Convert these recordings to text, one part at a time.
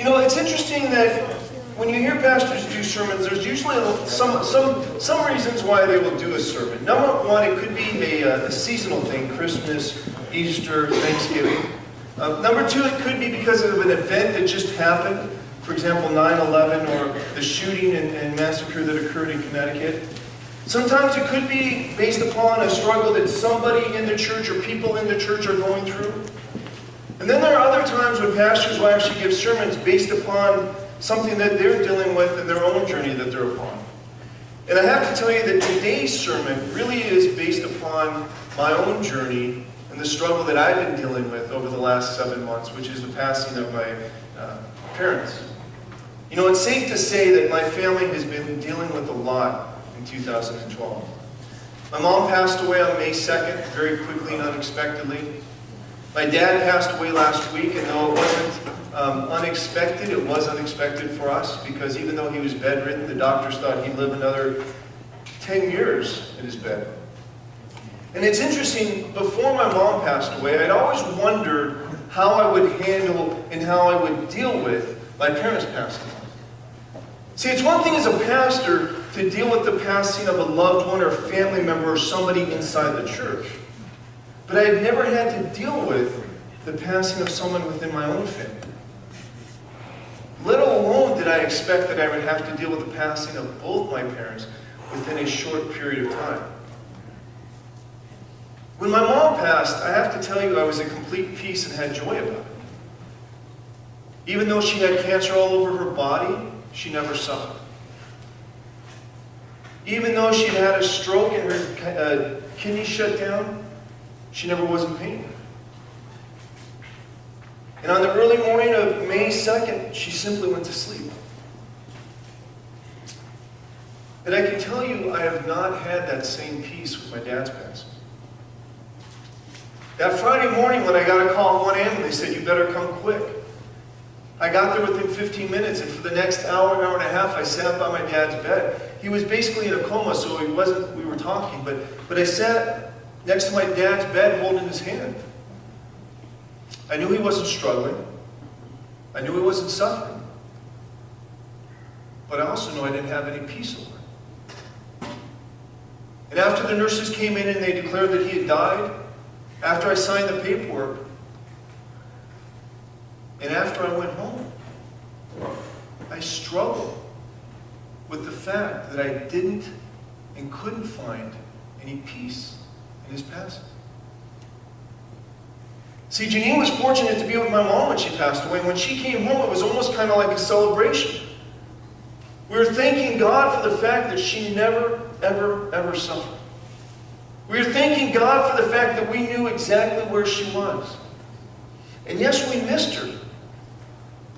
You know, it's interesting that when you hear pastors do sermons, there's usually some reasons why they will do a sermon. Number one, it could be a seasonal thing, Christmas, Easter, Thanksgiving. Number two, it could be because of an event that just happened. For example, 9/11 or the shooting and massacre that occurred in Connecticut. Sometimes it could be based upon a struggle that somebody in the church or people in the church are going through. And then there are other times when pastors will actually give sermons based upon something that they're dealing with in their own journey that they're upon. And I have to tell you that today's sermon really is based upon my own journey and the struggle that I've been dealing with over the last 7 months, which is the passing of my parents. You know, it's safe to say that my family has been dealing with a lot in 2012. My mom passed away on May 2nd, very quickly and unexpectedly. My dad passed away last week, and though it wasn't unexpected, it was unexpected for us, because even though he was bedridden, the doctors thought he'd live another 10 years in his bed. And it's interesting, before my mom passed away, I'd always wondered how I would handle and how I would deal with my parents passing away. See, it's one thing as a pastor to deal with the passing of a loved one or family member or somebody inside the church. But I had never had to deal with the passing of someone within my own family. Let alone did I expect that I would have to deal with the passing of both my parents within a short period of time. When my mom passed, I have to tell you I was at complete peace and had joy about it. Even though she had cancer all over her body, she never suffered. Even though she had a stroke and her kidney shut down, she never was in pain. And on the early morning of May 2nd, she simply went to sleep. And I can tell you, I have not had that same peace with my dad's passing. That Friday morning when I got a call at 1 a.m. and they said, "You better come quick." I got there within 15 minutes, and for the next hour and a half, I sat by my dad's bed. He was basically in a coma, so we were talking, but I sat next to my dad's bed holding his hand. I knew he wasn't struggling. I knew he wasn't suffering. But I also knew I didn't have any peace over it. And after the nurses came in and they declared that he had died, after I signed the paperwork, and after I went home, I struggled with the fact that I didn't and couldn't find any peace in his passing. See, Janine was fortunate to be with my mom when she passed away. When she came home, it was almost kind of like a celebration. We were thanking God for the fact that she never, ever, ever suffered. We were thanking God for the fact that we knew exactly where she was. And yes, we missed her,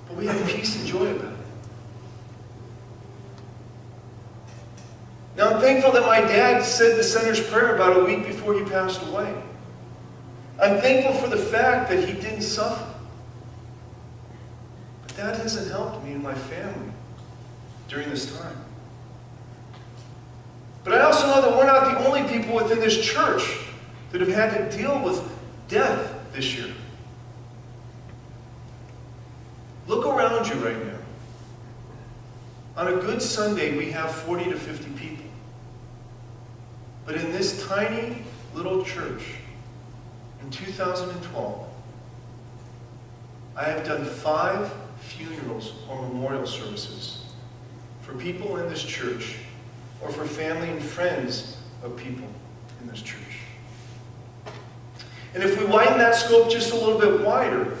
but we had peace and joy about it. Now, I'm thankful that my dad said the sinner's prayer about a week before he passed away. I'm thankful for the fact that he didn't suffer. But that hasn't helped me and my family during this time. But I also know that we're not the only people within this church that have had to deal with death this year. Look around you right now. On a good Sunday, we have 40 to 50 people. But in this tiny little church, in 2012, I have done 5 funerals or memorial services for people in this church or for family and friends of people in this church. And if we widen that scope just a little bit wider,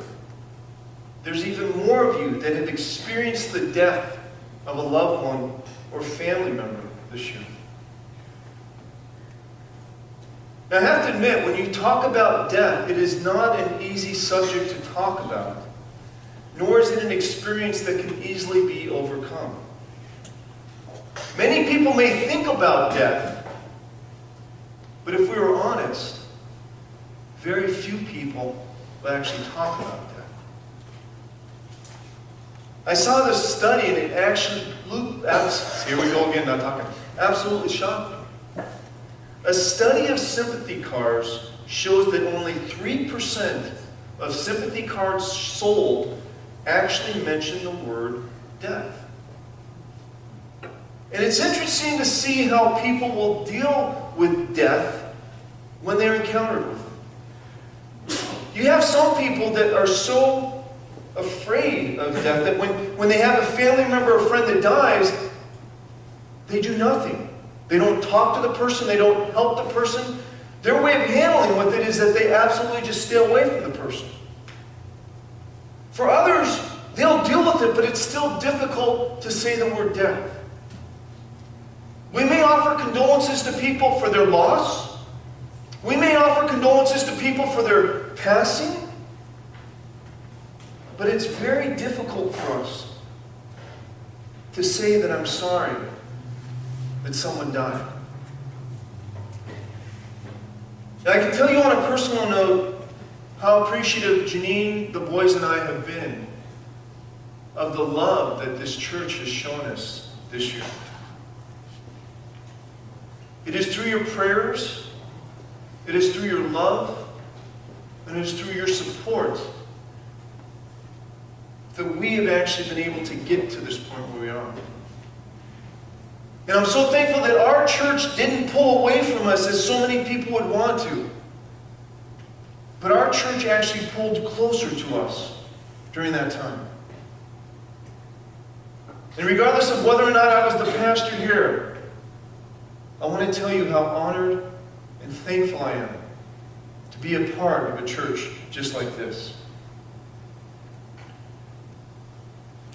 there's even more of you that have experienced the death of a loved one or family member this year. Now, I have to admit, when you talk about death, it is not an easy subject to talk about, nor is it an experience that can easily be overcome. Many people may think about death, but if we were honest, very few people will actually talk about death. I saw this study and it actually, here we go again, not talking, absolutely shocked me. A study of sympathy cards shows that only 3% of sympathy cards sold actually mention the word death. And it's interesting to see how people will deal with death when they're encountered with it. You have some people that are so afraid of death that when they have a family member or friend that dies, they do nothing. They don't talk to the person. They don't help the person. Their way of handling with it is that they absolutely just stay away from the person. For others, they'll deal with it, but it's still difficult to say the word death. We may offer condolences to people for their loss. We may offer condolences to people for their passing. But it's very difficult for us to say that I'm sorry that someone died. Now, I can tell you on a personal note how appreciative Janine, the boys, and I have been of the love that this church has shown us this year. It is through your prayers, it is through your love, and it is through your support that we have actually been able to get to this point where we are. And I'm so thankful that our church didn't pull away from us as so many people would want to. But our church actually pulled closer to us during that time. And regardless of whether or not I was the pastor here, I want to tell you how honored and thankful I am to be a part of a church just like this.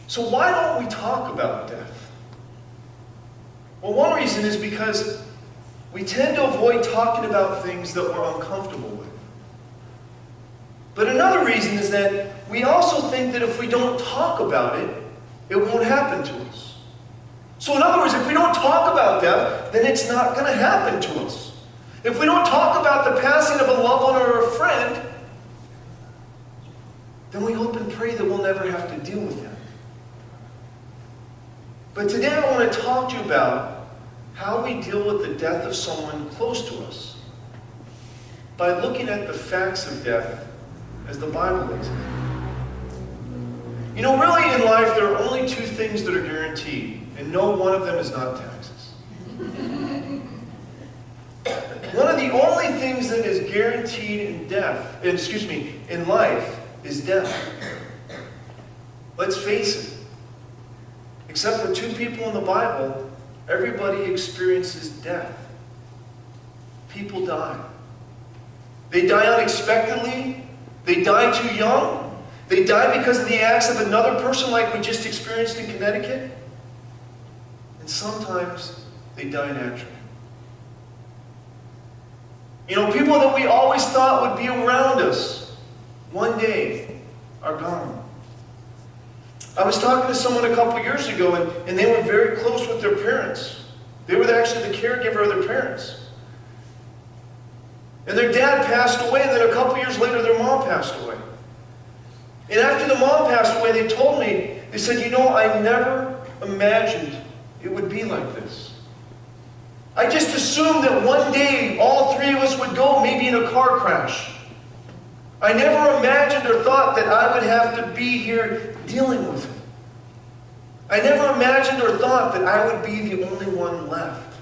So why don't we talk about death? Well, one reason is because we tend to avoid talking about things that we're uncomfortable with. But another reason is that we also think that if we don't talk about it, it won't happen to us. So in other words, if we don't talk about death, then it's not going to happen to us. If we don't talk about the passing of a loved one or a friend, then we hope and pray that we'll never have to deal with them. But today I want to talk to you about how we deal with the death of someone close to us by looking at the facts of death as the Bible lays it. You know, really in life there are only two things that are guaranteed, and no one of them is not taxes. One of the only things that is guaranteed in life is death. Let's face it. Except for two people in the Bible, everybody experiences death. People die. They die unexpectedly. They die too young. They die because of the acts of another person like we just experienced in Connecticut. And sometimes they die naturally. You know, people that we always thought would be around us one day are gone. I was talking to someone a couple years ago, and they were very close with their parents. They were actually the caregiver of their parents. And their dad passed away, and then a couple years later, their mom passed away. And after the mom passed away, they told me, they said, you know, I never imagined it would be like this. I just assumed that one day all three of us would go, maybe in a car crash. I never imagined or thought that I would have to be here dealing with it. I never imagined or thought that I would be the only one left.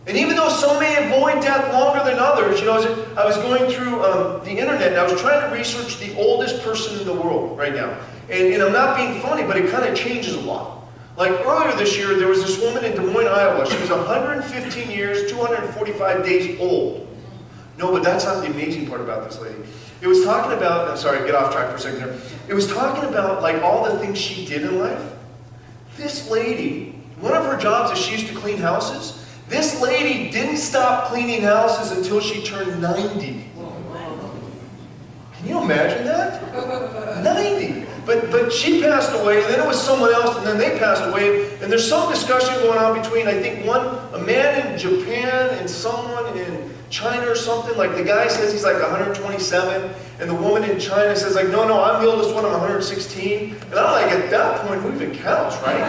And even though some may avoid death longer than others, you know, I was going through the internet and I was trying to research the oldest person in the world right now. And I'm not being funny, but it kind of changes a lot. Like earlier this year, there was this woman in Des Moines, Iowa. She was 115 years, 245 days old. No, but that's not the amazing part about this lady. It was talking about, I'm sorry, get off track for a second here. It was talking about like all the things she did in life. This lady, one of her jobs is she used to clean houses. This lady didn't stop cleaning houses until she turned 90. Can you imagine that? 90. But she passed away, and then it was someone else, and then they passed away. And there's some discussion going on between, I think, a man in Japan and someone in China or something. Like the guy says he's like 127, and the woman in China says like, no, I'm the oldest one, I'm 116. And I'm like, at that point, who even counts, right?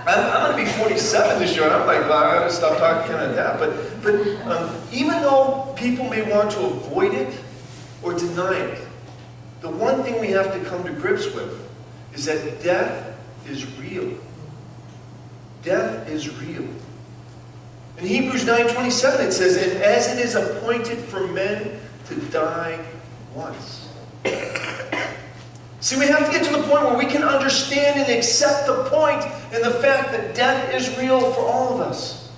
I'm going to be 47 this year, and I'm like, well, I got to stop talking kind of that. But even though people may want to avoid it or deny it, the one thing we have to come to grips with is that death is real. Death is real. In Hebrews 9:27 it says, "And as it is appointed for men to die once." See, we have to get to the point where we can understand and accept the point and the fact that death is real for all of us.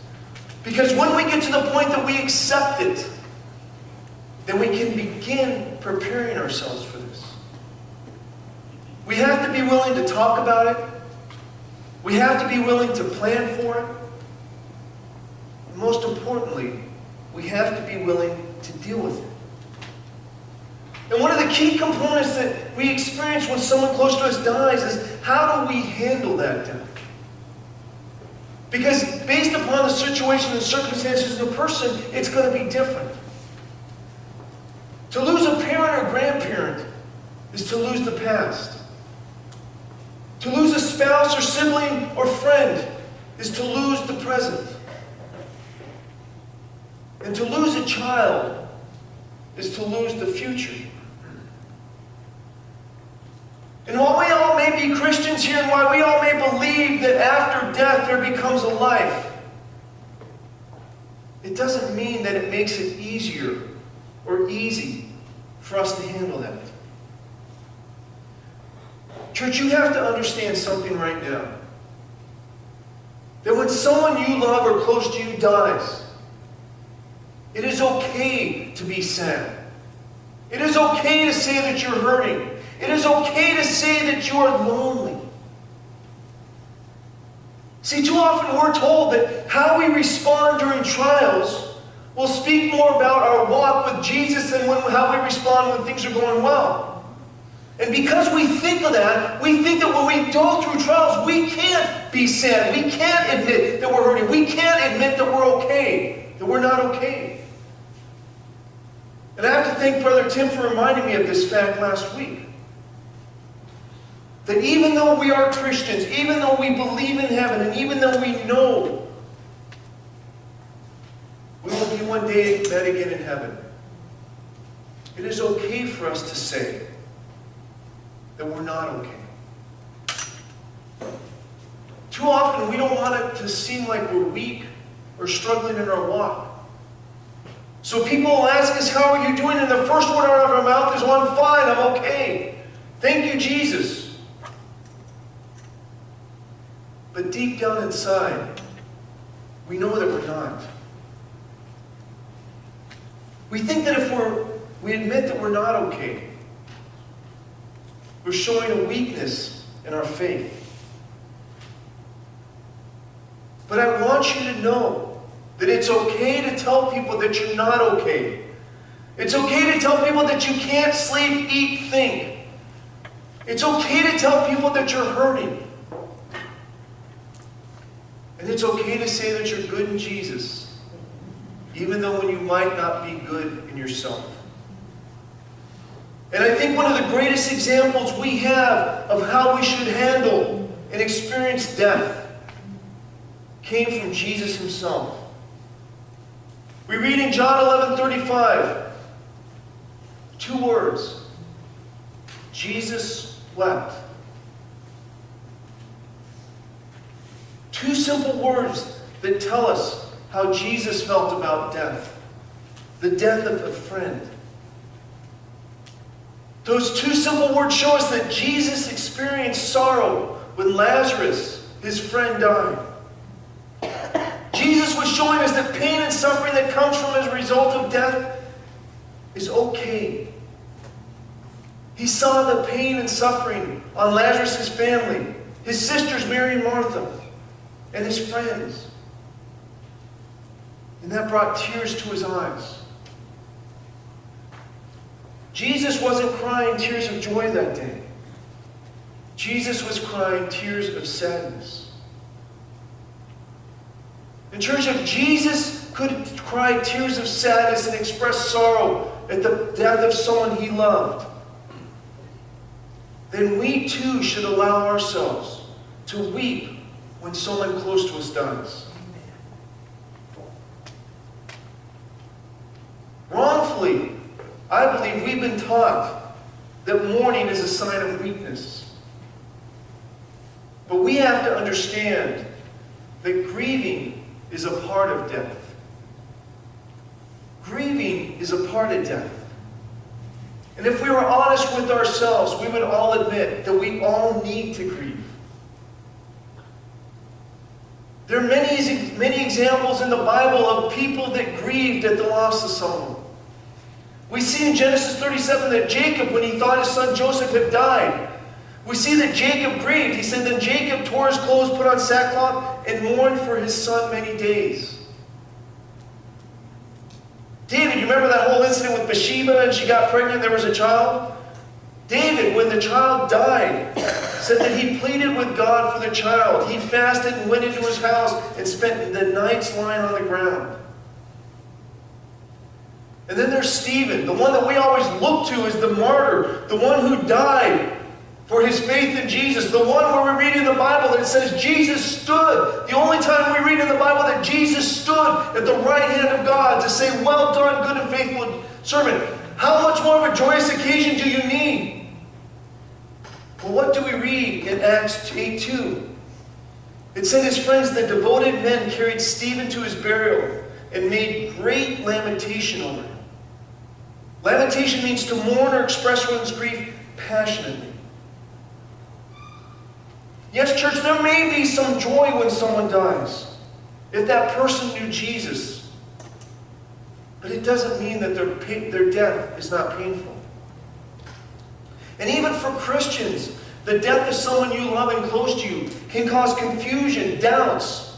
Because when we get to the point that we accept it, then we can begin preparing ourselves for this. We have to be willing to talk about it. We have to be willing to plan for it. And most importantly, we have to be willing to deal with it. And one of the key components that we experience when someone close to us dies is, how do we handle that death? Because based upon the situation and circumstances of the person, it's going to be different. To lose a parent or grandparent is to lose the past. To lose a spouse or sibling or friend is to lose the present. And to lose a child is to lose the future. And while we all may be Christians here, and while we all may believe that after death there becomes a life, it doesn't mean that it makes it easier or easy for us to handle that. Church, you have to understand something right now. That when someone you love or close to you dies, it is okay to be sad. It is okay to say that you're hurting. It is okay to say that you are lonely. See, too often we're told that how we respond during trials will speak more about our walk with Jesus than how we respond when things are going well. And because we think of that, we think that when we go through trials, we can't be sad. We can't admit that we're hurting. We can't admit that we're okay, that we're not okay. And I have to thank Brother Tim for reminding me of this fact last week. That even though we are Christians, even though we believe in heaven, and even though we know we will be one day met again in heaven, it is okay for us to say that we're not okay. Too often we don't want it to seem like we're weak or struggling in our walk. So people will ask us, "How are you doing?" And the first word out of our mouth is, "Well, I'm fine, I'm okay. Thank you, Jesus." But deep down inside, we know that we're not. We think that if we admit that we're not okay, we're showing a weakness in our faith. But I want you to know that it's okay to tell people that you're not okay. It's okay to tell people that you can't sleep, eat, think. It's okay to tell people that you're hurting. And it's okay to say that you're good in Jesus, even though when you might not be good in yourself. And I think one of the greatest examples we have of how we should handle and experience death came from Jesus himself. We read in John 11:35, 2 words. Jesus wept. 2 simple words that tell us how Jesus felt about death. The death of a friend. Those 2 simple words show us that Jesus experienced sorrow when Lazarus, his friend, died. Jesus was showing us that pain and suffering that comes from as a result of death is okay. He saw the pain and suffering on Lazarus' family, his sisters Mary and Martha, and his friends. And that brought tears to his eyes. Jesus wasn't crying tears of joy that day. Jesus was crying tears of sadness. In church, if Jesus could cry tears of sadness and express sorrow at the death of someone he loved, then we too should allow ourselves to weep when someone close to us dies. Wrongfully, I believe we've been taught that mourning is a sign of weakness. But we have to understand that grieving is a part of death. Grieving is a part of death. And if we were honest with ourselves, we would all admit that we all need to grieve. There are many examples in the Bible of people that grieved at the loss of someone. We see in Genesis 37 that Jacob, when he thought his son Joseph had died, we see that Jacob grieved. He said, "Then Jacob tore his clothes, put on sackcloth, and mourned for his son many days." David, you remember that whole incident with Bathsheba and she got pregnant, there was a child? David, when the child died, said that he pleaded with God for the child. He fasted and went into his house and spent the nights lying on the ground. And then there's Stephen, the one that we always look to as the martyr, the one who died for his faith in Jesus, the one where we read in the Bible that it says Jesus stood. The only time we read in the Bible that Jesus stood at the right hand of God to say, "Well done, good and faithful servant." How much more of a joyous occasion do you need? Well, what do we read in Acts 8:2? It said his friends, the devoted men, carried Stephen to his burial and made great lamentation over him. Lamentation means to mourn or express one's grief passionately. Yes, church, there may be some joy when someone dies, if that person knew Jesus. But it doesn't mean that their death is not painful. And even for Christians, the death of someone you love and close to you can cause confusion, doubts,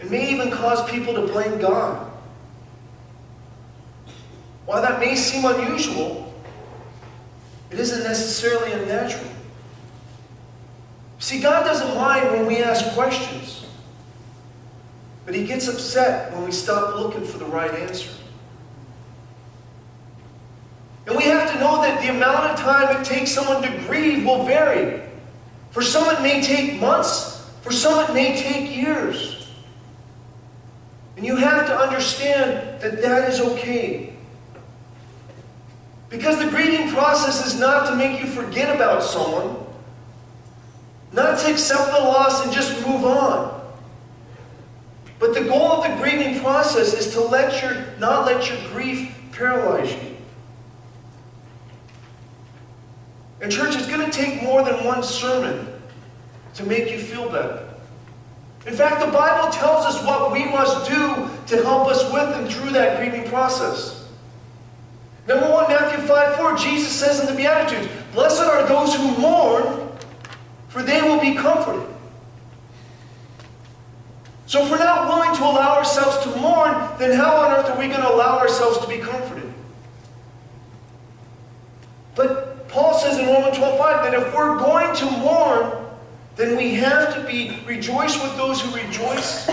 and may even cause people to blame God. While that may seem unusual, it isn't necessarily unnatural. See, God doesn't mind when we ask questions, but He gets upset when we stop looking for the right answer. And we have to know that the amount of time it takes someone to grieve will vary. For some it may take months, for some it may take years. And you have to understand that that is okay. Because the grieving process is not to make you forget about someone, not to accept the loss and just move on. But the goal of the grieving process is to not let your grief paralyze you. And church, it's going to take more than one sermon to make you feel better. In fact, the Bible tells us what we must do to help us with and through that grieving process. Number one, Matthew 5:4, Jesus says in the Beatitudes, "Blessed are those who mourn, for they will be comforted." So if we're not willing to allow ourselves to mourn, then how on earth are we going to allow ourselves to be comforted? But Paul says in Romans 12:5 that if we're going to mourn, then we have to rejoice with those who rejoice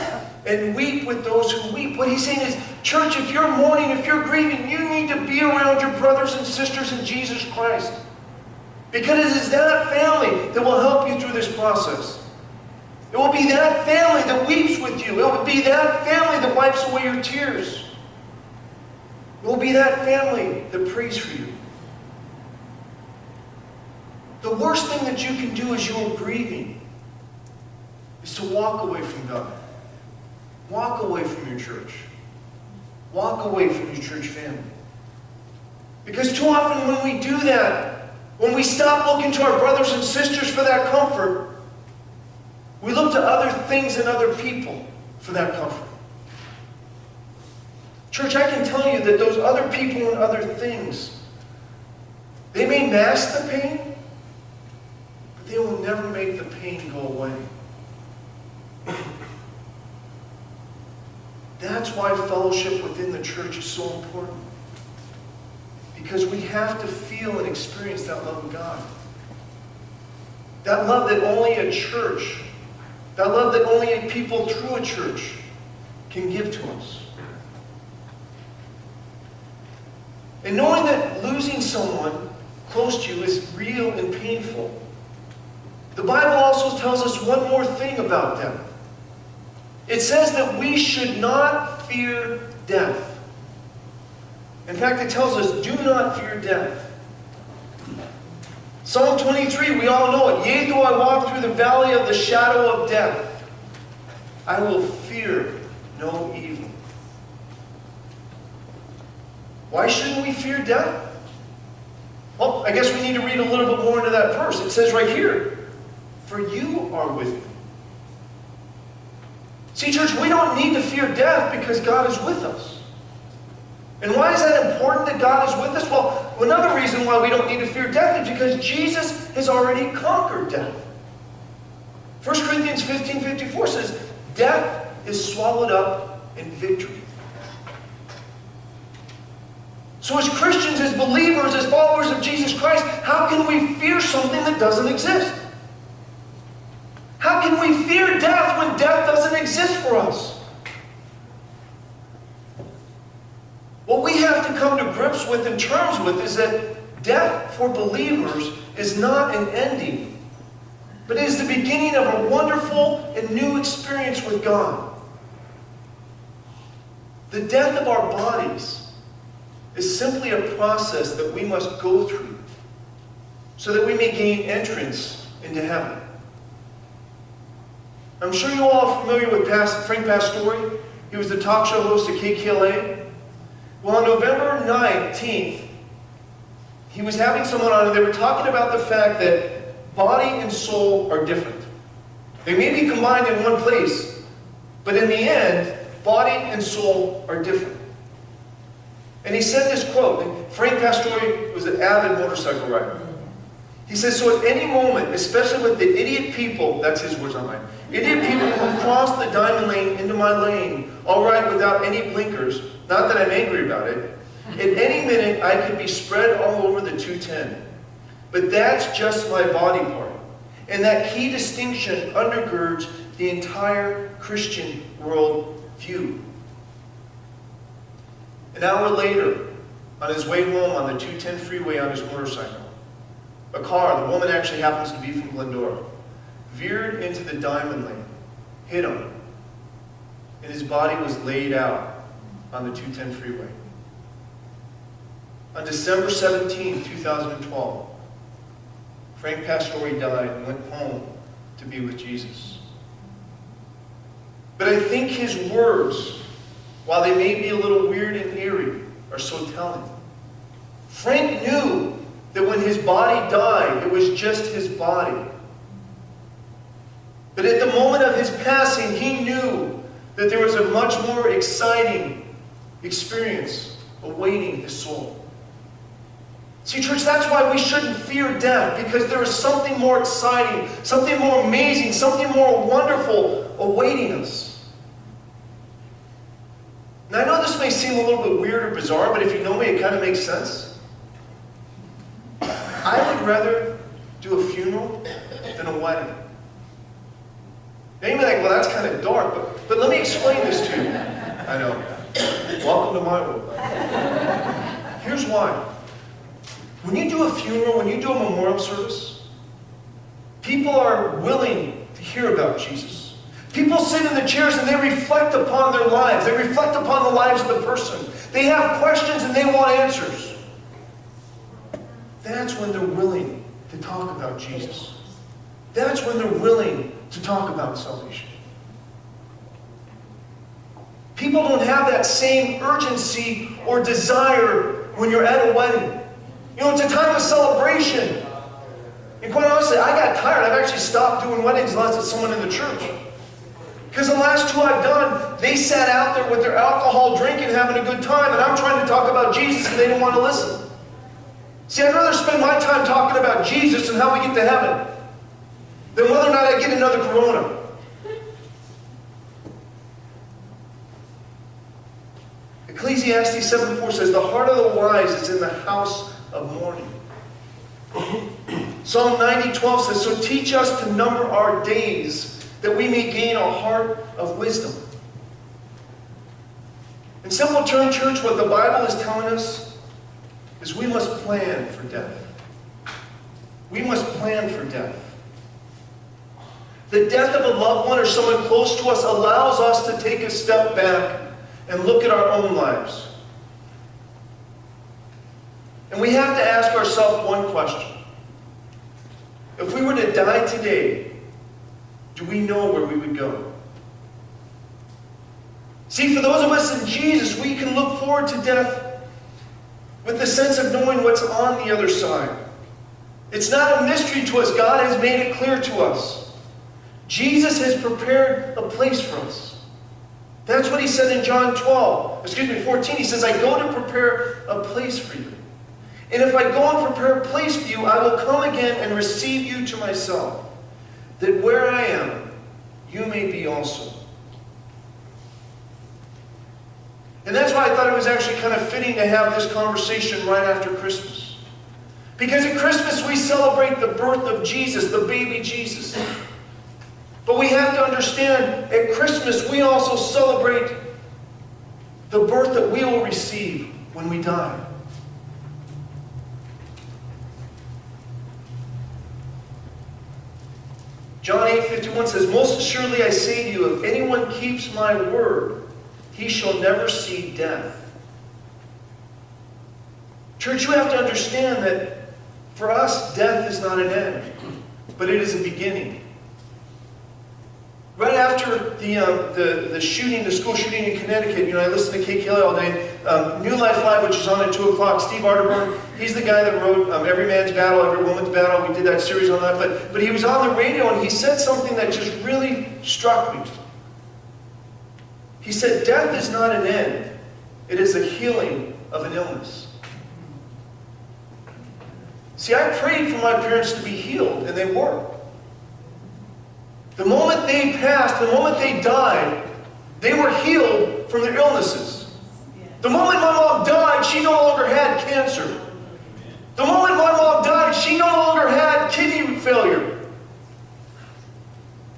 and weep with those who weep. What he's saying is, church, if you're mourning, if you're grieving, you need to be around your brothers and sisters in Jesus Christ. Because it is that family that will help you through this process. It will be that family that weeps with you. It will be that family that wipes away your tears. It will be that family that prays for you. The worst thing that you can do as you are grieving is to walk away from God. Walk away from your church. Walk away from your church family. Because too often when we do that, when we stop looking to our brothers and sisters for that comfort, we look to other things and other people for that comfort. Church, I can tell you that those other people and other things, they may mask the pain, but they will never make the pain go away. That's why fellowship within the church is so important. Because we have to feel and experience that love of God. That love that only a church, that love that only a people through a church can give to us. And knowing that losing someone close to you is real and painful, the Bible also tells us one more thing about death. It says that we should not fear death. In fact, it tells us, do not fear death. Psalm 23, we all know it. Yea, though I walk through the valley of the shadow of death, I will fear no evil. Why shouldn't we fear death? Well, I guess we need to read a little bit more into that verse. It says right here, for you are with me. See, church, we don't need to fear death because God is with us. And why is that important that God is with us? Well, another reason why we don't need to fear death is because Jesus has already conquered death. 1 Corinthians 15:54 says, death is swallowed up in victory. So as Christians, as believers, as followers of Jesus Christ, how can we fear something that doesn't exist? How can we fear death when death doesn't exist for us? What we have to come to grips with and terms with is that death for believers is not an ending, but it is the beginning of a wonderful and new experience with God. The death of our bodies is simply a process that we must go through so that we may gain entrance into heaven. I'm sure you all are familiar with Frank Pastore. He was the talk show host at KKLA. Well, on November 19th, he was having someone on and they were talking about the fact that body and soul are different. They may be combined in one place, but in the end, body and soul are different. And he said this quote, and Frank Pastore was an avid motorcycle rider. He says, so at any moment, especially with the idiot people, that's his words, not mine, idiot people who cross the diamond lane into my lane, all right, without any blinkers, not that I'm angry about it, at any minute I could be spread all over the 210. But that's just my body part. And that key distinction undergirds the entire Christian world view. An hour later, on his way home on the 210 freeway on his motorcycle, a car, the woman actually happens to be from Glendora, veered into the diamond lane, hit him, and his body was laid out on the 210 freeway. On December 17, 2012, Frank Pastore died and went home to be with Jesus. But I think his words, while they may be a little weird and eerie, are so telling. Frank knew that when his body died, it was just his body. But at the moment of his passing, he knew that there was a much more exciting experience awaiting his soul. See, church, that's why we shouldn't fear death, because there is something more exciting, something more amazing, something more wonderful awaiting us. Now, I know this may seem a little bit weird or bizarre, but if you know me, it kind of makes sense. I would rather do a funeral than a wedding. Now, you may be like, well, that's kind of dark, but let me explain this to you. I know. Welcome to my world. Here's why. When you do a funeral, when you do a memorial service, people are willing to hear about Jesus. People sit in the chairs and they reflect upon their lives. They reflect upon the lives of the person. They have questions and they want answers. That's when they're willing to talk about Jesus. That's when they're willing to talk about salvation. People don't have that same urgency or desire when you're at a wedding. You know, it's a time of celebration. And quite honestly, I got tired. I've actually stopped doing weddings unless it's someone in the church. Because the last two I've done, they sat out there with their alcohol, drinking, having a good time, and I'm trying to talk about Jesus and they didn't want to listen. See, I'd rather spend my time talking about Jesus and how we get to heaven than whether or not I get another Corona. Ecclesiastes 7:4 says, the heart of the wise is in the house of mourning. Psalm 90:12 says, so teach us to number our days that we may gain a heart of wisdom. In simple terms, church, what the Bible is telling us is we must plan for death. We must plan for death. The death of a loved one or someone close to us allows us to take a step back and look at our own lives. And we have to ask ourselves one question. if we were to die today, do we know where we would go? See, for those of us in Jesus, we can look forward to death with the sense of knowing what's on the other side. It's not a mystery to us. God has made it clear to us. Jesus has prepared a place for us. That's what he said in John 14. He says, I go to prepare a place for you. And if I go and prepare a place for you, I will come again and receive you to myself, that where I am, you may be also. And that's why I thought it was actually kind of fitting to have this conversation right after Christmas. Because at Christmas we celebrate the birth of Jesus, the baby Jesus. But we have to understand, at Christmas we also celebrate the birth that we will receive when we die. John 8:51 says, Most assuredly I say to you, if anyone keeps my word, he shall never see death. Church, you have to understand that for us, death is not an end, but it is a beginning. Right after the shooting, the school shooting in Connecticut, I listened to Kate Kelly all day. New Life Live, which is on at 2 o'clock, Steve Arterburn, he's the guy that wrote Every Man's Battle, Every Woman's Battle. We did that series on that. But he was on the radio and he said something that just really struck me. He said, death is not an end. It is a healing of an illness. See, I prayed for my parents to be healed, and they were. The moment they passed, the moment they died, they were healed from their illnesses. The moment my mom died, she no longer had cancer. The moment my mom died, she no longer had kidney failure.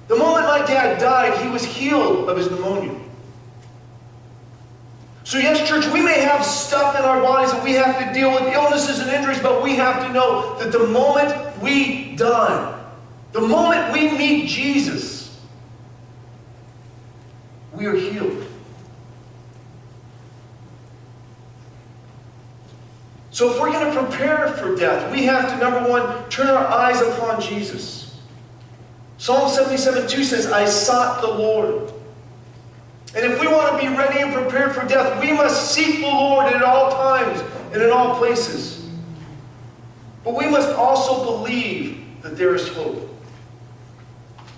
The moment my dad died, he was healed of his pneumonia. So yes, church, we may have stuff in our bodies that we have to deal with, illnesses and injuries, but we have to know that the moment we die, the moment we meet Jesus, we are healed. So if we're going to prepare for death, we have to, number one, turn our eyes upon Jesus. Psalm 77:2 says, I sought the Lord. And if we want to be ready and prepared for death, we must seek the Lord at all times and in all places. But we must also believe that there is hope.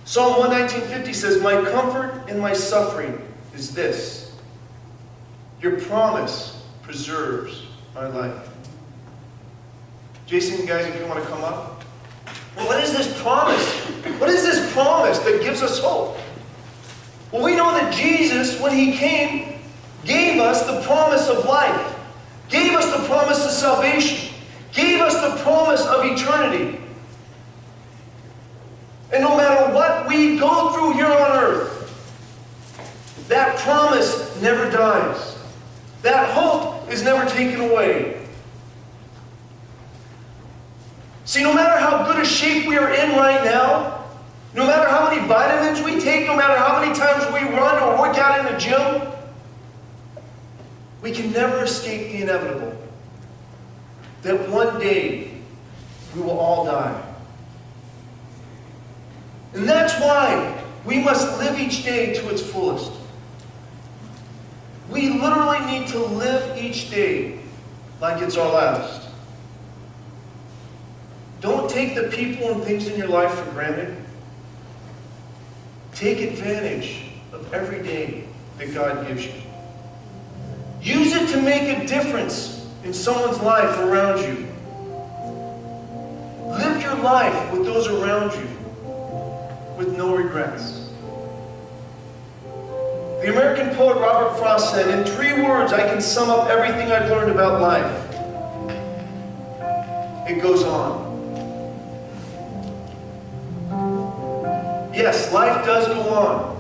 Psalm 119:50 says, My comfort in my suffering is this: your promise preserves my life. Jason, guys, if you want to come up. Well, what is this promise? What is this promise that gives us hope? Well, we know that Jesus, when he came, gave us the promise of life, gave us the promise of salvation, gave us the promise of eternity. And no matter what we go through here on earth, that promise never dies. That hope is never taken away. See, no matter how good a shape we are in right now, no matter how many vitamins we take, no matter how many times we run or work out in the gym, we can never escape the inevitable. That one day we will all die. And that's why we must live each day to its fullest. We literally need to live each day like it's our last. Don't take the people and things in your life for granted. Take advantage of every day that God gives you. Use it to make a difference in someone's life around you. Live your life with those around you with no regrets. The American poet Robert Frost said, in 3 words I can sum up everything I've learned about life. It goes on. Yes, life does go on.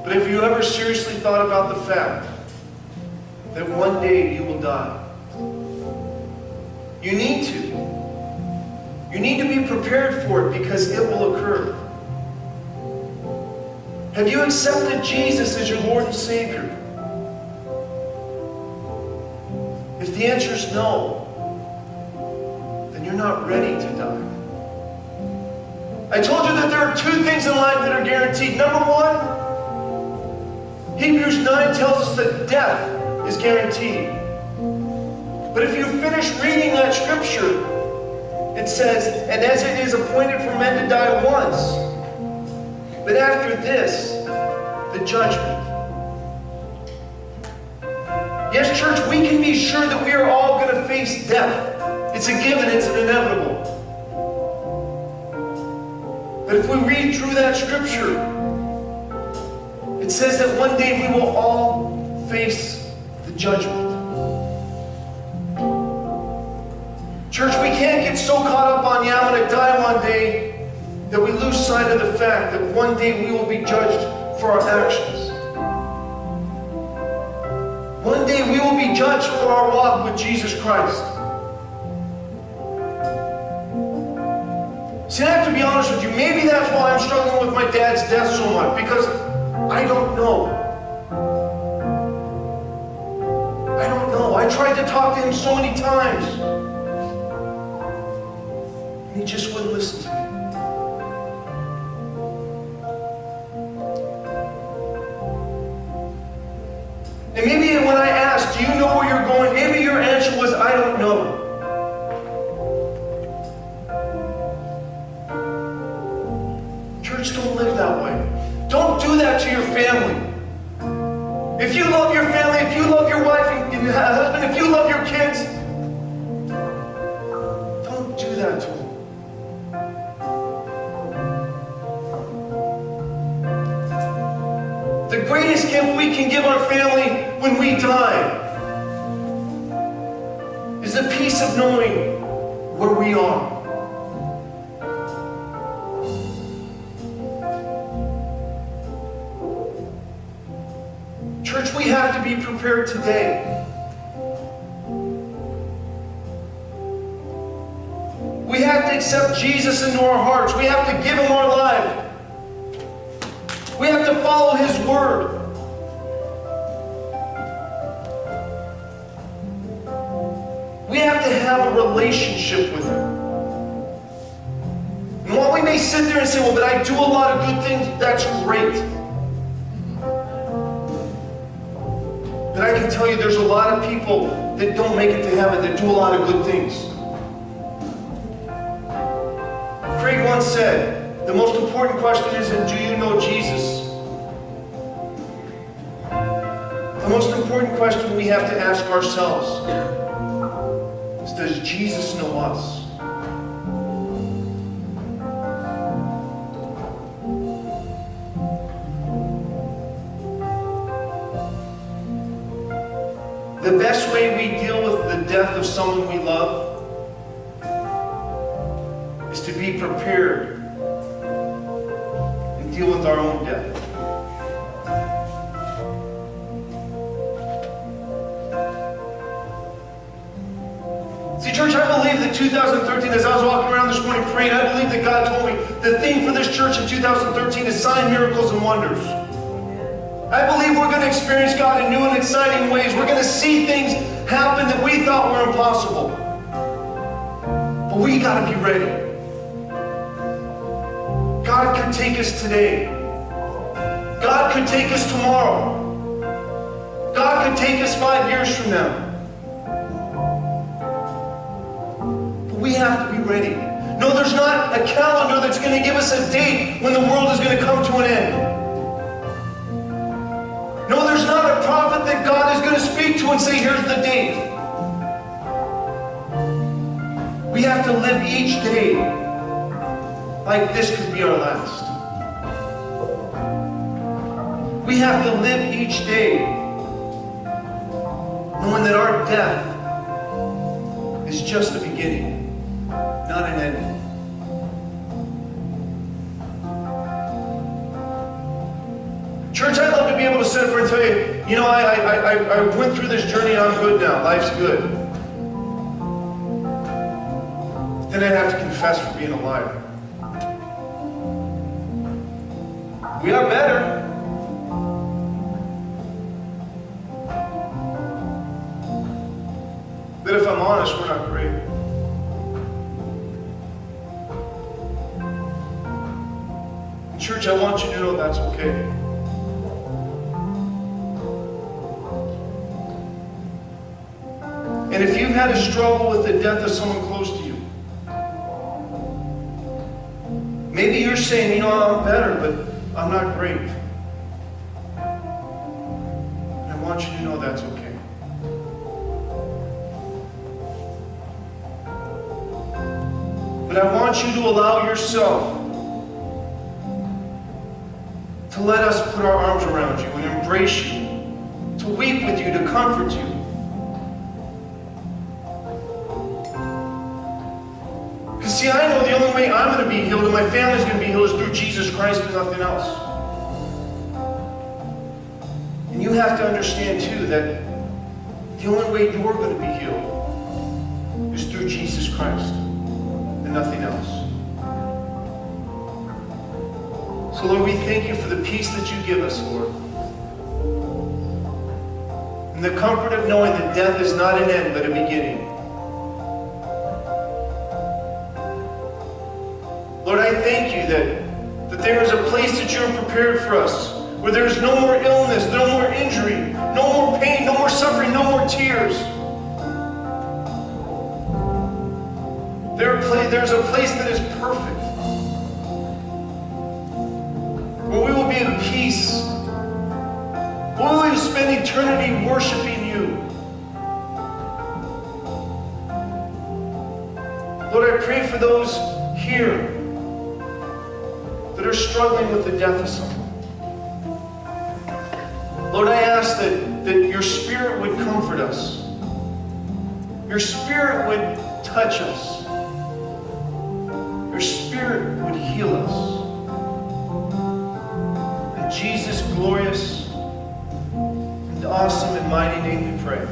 But have you ever seriously thought about the fact that one day you will die? You need to. You need to be prepared for it because it will occur. Have you accepted Jesus as your Lord and Savior? If the answer is no, then you're not ready to die. I told you that there are two things in life that are guaranteed. Number one, Hebrews 9 tells us that death is guaranteed. But if you finish reading that scripture, it says, and as it is appointed for men to die once, but after this, the judgment. Yes, church, we can be sure that we are all going to face death. It's a given, it's an inevitable. But if we read through that scripture, it says that one day we will all face the judgment. Church, we can't get so caught up on, yeah, I'm going to die one day, that we lose sight of the fact that one day we will be judged for our actions. One day we will be judged for our walk with Jesus Christ. See, I have to be honest with you. Maybe that's why I'm struggling with my dad's death so much, because I don't know. I don't know. I tried to talk to him so many times, and he just wouldn't listen to me. And maybe when I asked, do you know where you're going? Maybe your answer was, I don't know. Church, don't live that way. Don't do that to your family. If you love your family, if you love your wife and husband, if you love your kids, don't do that to them. The greatest gift we can give our family when we die is the peace of knowing where we are. Church, we have to be prepared today. We have to accept Jesus into our hearts. We have to give Him our life. We have to follow His word. We have to have a relationship with Him. And while we may sit there and say, well, but I do a lot of good things, that's great. But I can tell you there's a lot of people that don't make it to heaven that do a lot of good things. Craig once said, the most important question isn't, do you know Jesus? The most important question we have to ask ourselves is, does Jesus know us? The best way we deal with the death of someone we love is to be prepared and deal with our own death. See, church, I believe that 2013, as I was walking around this morning praying, I believe that God told me the theme for this church in 2013 is signs, miracles, and wonders. I believe we're going to experience God in new and exciting ways. We're going to see things happen that we thought were impossible. But we got to be ready. God could take us today. God could take us tomorrow. God could take us 5 years from now. But we have to be ready. No, there's not a calendar that's going to give us a date when the world is going to come to an end. No, there's not a prophet that God is going to speak to and say, here's the date. We have to live each day like this could be our last. We have to live each day knowing that our death is just the beginning, not an ending. Church, I'd love to be able to sit up and tell you, you know, I went through this journey and I'm good now. Life's good. Then I'd have to confess for being a liar. We are better. But if I'm honest, we're not great. Church, I want you to know that's okay. And if you've had a struggle with the death of someone close to you, maybe you're saying, you know, I'm better, but I'm not great. And I want you to know that's okay. But I want you to allow yourself to let us put our arms around you and embrace you, to weep with you, to comfort you. Because see, I know the only way I'm going to be healed and my family's going to be healed is through Jesus Christ and nothing else. And you have to understand too that the only way you're going to be healed is through Jesus Christ and nothing else. So Lord, we thank you for the peace that you give us, Lord. And the comfort of knowing that death is not an end, but a beginning. Lord, I thank you that there is a place that you have prepared for us, where there is no more illness, no more injury, no more pain, no more suffering, no more tears. There's a place that is perfect, where we will be at peace, where we will spend eternity worshiping you. Lord, I pray for those here that are struggling with the death of someone. Lord, I ask that your Spirit would comfort us. Your Spirit would touch us. Your Spirit would heal us. In Jesus' glorious and awesome and mighty name we pray.